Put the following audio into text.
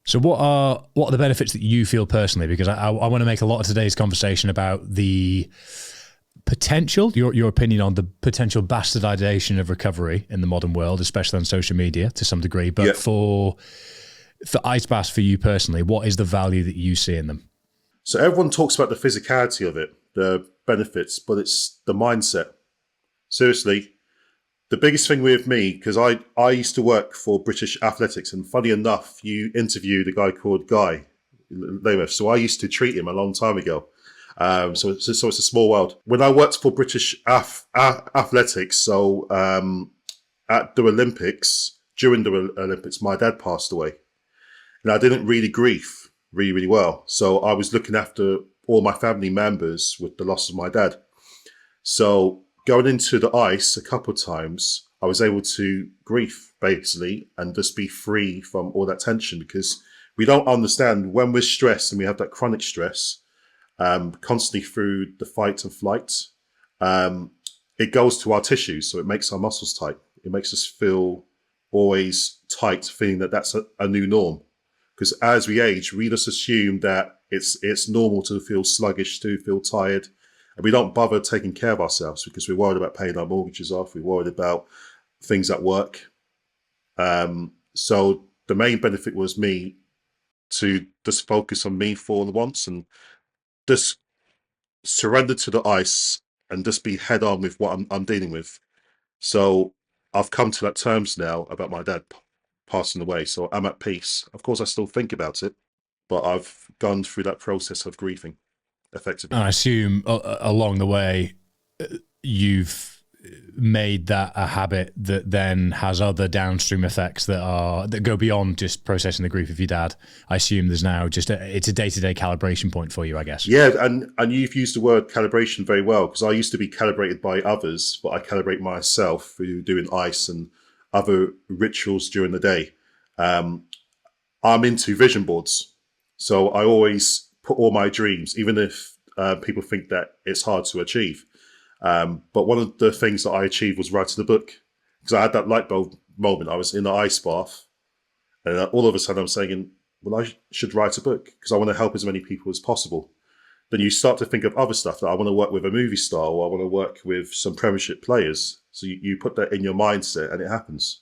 So what are the benefits that you feel personally? Because I want to make a lot of today's conversation about the potential, your opinion on the potential bastardization of recovery in the modern world, especially on social media to some degree. But Yeah. for ice baths, for you personally, what is the value that you see in them? So everyone talks about the physicality of it, the benefits, but it's the mindset. Seriously, the biggest thing with me, because I used to work for British Athletics, and funny enough, you interviewed a guy called Guy Davies. So I used to treat him a long time ago. So it's a small world. When I worked for British Athletics, so at the Olympics, during the Olympics, my dad passed away. And I didn't really grieve really well. So I was looking after all my family members with the loss of my dad. So going into the ice a couple of times, I was able to grieve basically and just be free from all that tension, because we don't understand when we're stressed and we have that chronic stress, constantly through the fight and flight, it goes to our tissues. So it makes our muscles tight. It makes us feel always tight, feeling that that's a new norm. Because as we age, we just assume that it's normal to feel sluggish, to feel tired. And we don't bother taking care of ourselves because we're worried about paying our mortgages off. We're worried about things at work. So the main benefit was me to just focus on me for the once and just surrender to the ice and just be head on with what I'm dealing with. So I've come to that terms now about my dad passing away. So I'm at peace. Of course, I still think about it, but I've gone through that process of grieving effectively. And I assume along the way, you've made that a habit that then has other downstream effects that go beyond just processing the grief of your dad. I assume there's now just it's a day-to-day calibration point for you, I guess. Yeah, and you've used the word calibration very well, because I used to be calibrated by others, but I calibrate myself through doing ice and other rituals during the day. I'm into vision boards, so I always put all my dreams, even if people think that it's hard to achieve. But one of the things that I achieved was writing the book, because I had that light bulb moment. I was in the ice bath, and all of a sudden I'm saying, well, I should write a book because I want to help as many people as possible. Then you start to think of other stuff, that I want to work with a movie star, or I want to work with some Premiership players. So you put that in your mindset and it happens.